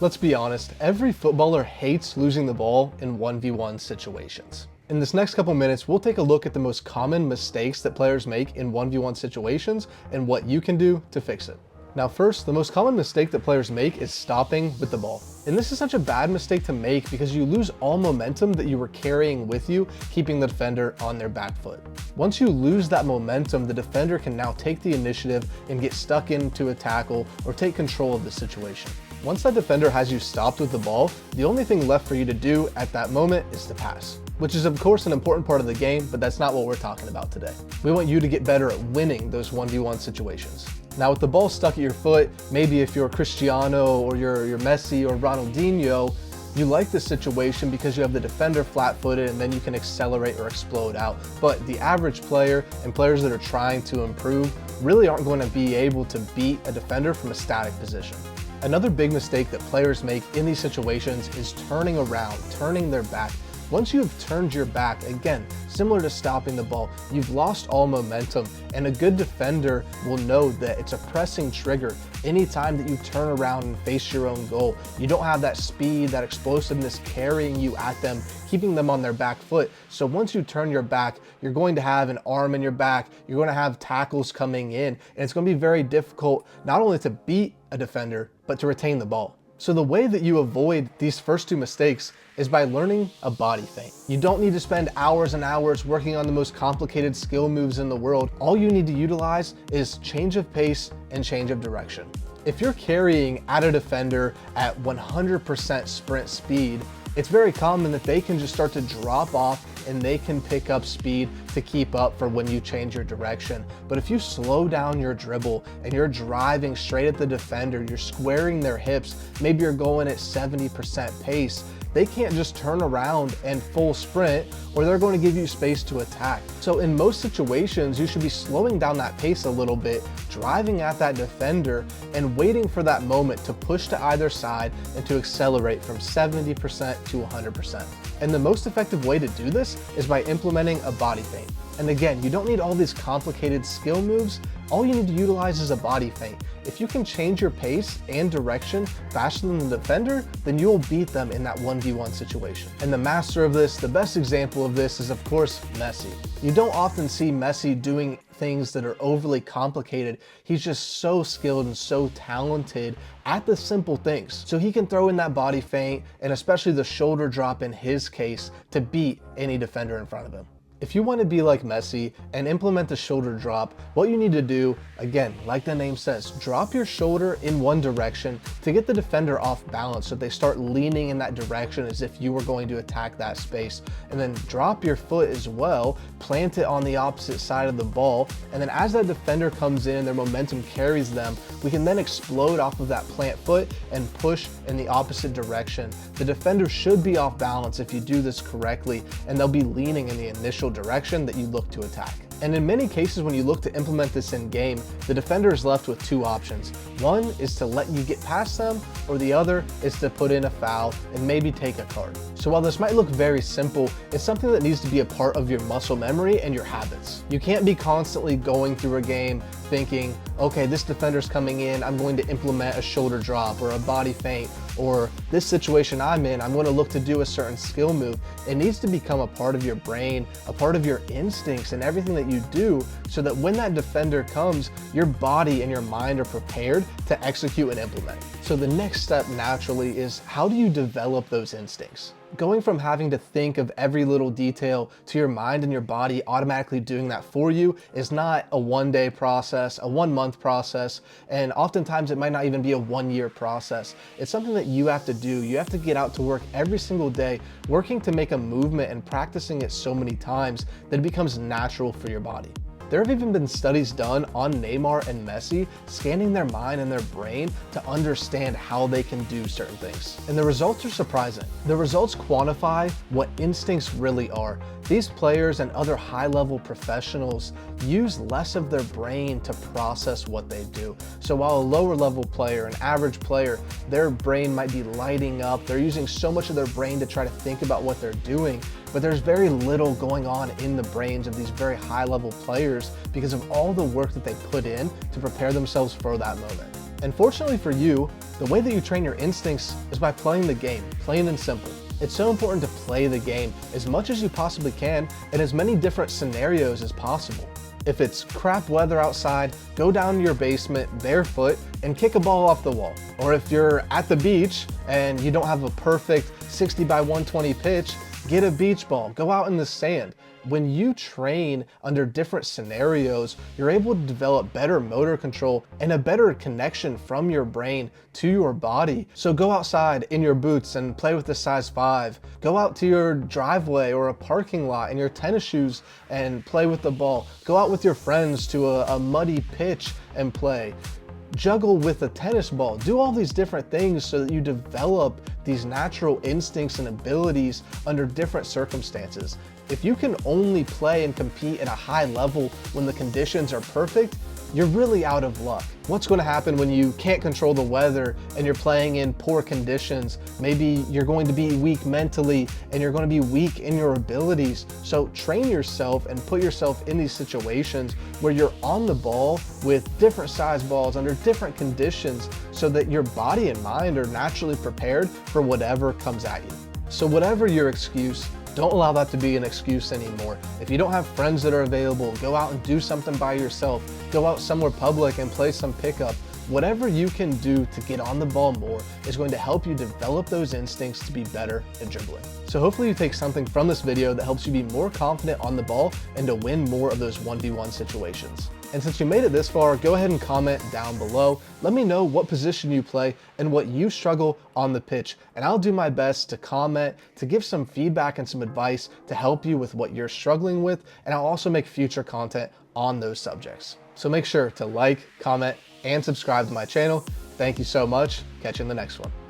Let's be honest, every footballer hates losing the ball in 1v1 situations. In this next couple minutes, we'll take a look at the most common mistakes that players make in 1v1 situations and what you can do to fix it. Now first, the most common mistake that players make is stopping with the ball. And this is such a bad mistake to make because you lose all momentum that you were carrying with you, keeping the defender on their back foot. Once you lose that momentum, the defender can now take the initiative and get stuck into a tackle or take control of the situation. Once that defender has you stopped with the ball, the only thing left for you to do at that moment is to pass, which is of course an important part of the game, but that's not what we're talking about today. We want you to get better at winning those 1v1 situations. Now with the ball stuck at your foot, maybe if you're Cristiano or you're Messi or Ronaldinho, you like this situation because you have the defender flat-footed and then you can accelerate or explode out. But the average player and players that are trying to improve really aren't going to be able to beat a defender from a static position. Another big mistake that players make in these situations is turning around, turning their back. Once you've turned your back, again, similar to stopping the ball, you've lost all momentum, and a good defender will know that it's a pressing trigger. Anytime that you turn around and face your own goal, you don't have that speed, that explosiveness carrying you at them, keeping them on their back foot. So once you turn your back, you're going to have an arm in your back, you're going to have tackles coming in, and it's going to be very difficult not only to beat a defender, but to retain the ball. So the way that you avoid these first two mistakes is by learning a body feint. You don't need to spend hours and hours working on the most complicated skill moves in the world. All you need to utilize is change of pace and change of direction. If you're carrying at a defender at 100% sprint speed, it's very common that they can just start to drop off and they can pick up speed to keep up for when you change your direction. But if you slow down your dribble and you're driving straight at the defender, you're squaring their hips, maybe you're going at 70% pace, they can't just turn around and full sprint or they're going to give you space to attack. So in most situations, you should be slowing down that pace a little bit, driving at that defender and waiting for that moment to push to either side and to accelerate from 70% to 100%. And the most effective way to do this is by implementing a body feint. And again, you don't need all these complicated skill moves. All you need to utilize is a body feint. If you can change your pace and direction faster than the defender, then you'll beat them in that 1v1 situation. And the master of this, the best example of this is of course Messi. You don't often see Messi doing things that are overly complicated. He's just so skilled and so talented at the simple things. So he can throw in that body feint and especially the shoulder drop in his case to beat any defender in front of him. If you want to be like Messi and implement the shoulder drop, what you need to do, again, like the name says, drop your shoulder in one direction to get the defender off balance so they start leaning in that direction as if you were going to attack that space. And then drop your foot as well, plant it on the opposite side of the ball, and then as that defender comes in, their momentum carries them, we can then explode off of that plant foot and push in the opposite direction. The defender should be off balance if you do this correctly, and they'll be leaning in the initial direction that you look to attack. And in many cases when you look to implement this in game, the defender is left with two options. One is to let you get past them, or the other is to put in a foul and maybe take a card. So while this might look very simple, it's something that needs to be a part of your muscle memory and your habits. You can't be constantly going through a game thinking, okay, this defender's coming in, I'm going to implement a shoulder drop or a body feint, or this situation I'm in, I'm going to look to do a certain skill move. It needs to become a part of your brain, a part of your instincts and everything that you do, so that when that defender comes, your body and your mind are prepared to execute and implement. So the next step naturally is, how do you develop those instincts? Going from having to think of every little detail to your mind and your body automatically doing that for you is not a one-day process, a 1 month process, and oftentimes it might not even be a 1 year process. It's something that you have to do. You have to get out to work every single day, working to make a movement and practicing it so many times that it becomes natural for your body. There have even been studies done on Neymar and Messi, scanning their mind and their brain to understand how they can do certain things. And the results are surprising. The results quantify what instincts really are. These players and other high-level professionals use less of their brain to process what they do. So while a lower-level player, an average player, their brain might be lighting up, they're using so much of their brain to try to think about what they're doing, but there's very little going on in the brains of these very high-level players because of all the work that they put in to prepare themselves for that moment. And fortunately for you, the way that you train your instincts is by playing the game, plain and simple. It's so important to play the game as much as you possibly can in as many different scenarios as possible. If it's crap weather outside, go down to your basement barefoot and kick a ball off the wall. Or if you're at the beach and you don't have a perfect 60 by 120 pitch, get a beach ball, go out in the sand. When you train under different scenarios, you're able to develop better motor control and a better connection from your brain to your body. So go outside in your boots and play with the size 5. Go out to your driveway or a parking lot in your tennis shoes and play with the ball. Go out with your friends to a muddy pitch and play. Juggle with a tennis ball. Do all these different things so that you develop these natural instincts and abilities under different circumstances. If you can only play and compete at a high level when the conditions are perfect, you're really out of luck. What's going to happen when you can't control the weather and you're playing in poor conditions? Maybe you're going to be weak mentally and you're going to be weak in your abilities. So train yourself and put yourself in these situations where you're on the ball with different size balls under different conditions so that your body and mind are naturally prepared for whatever comes at you. So whatever your excuse, don't allow that to be an excuse anymore. If you don't have friends that are available, go out and do something by yourself. Go out somewhere public and play some pickup. Whatever you can do to get on the ball more is going to help you develop those instincts to be better at dribbling. So hopefully you take something from this video that helps you be more confident on the ball and to win more of those 1v1 situations. And since you made it this far, go ahead and comment down below. Let me know what position you play and what you struggle on the pitch. And I'll do my best to comment, to give some feedback and some advice to help you with what you're struggling with. And I'll also make future content on those subjects. So make sure to like, comment, and subscribe to my channel. Thank you so much. Catch you in the next one.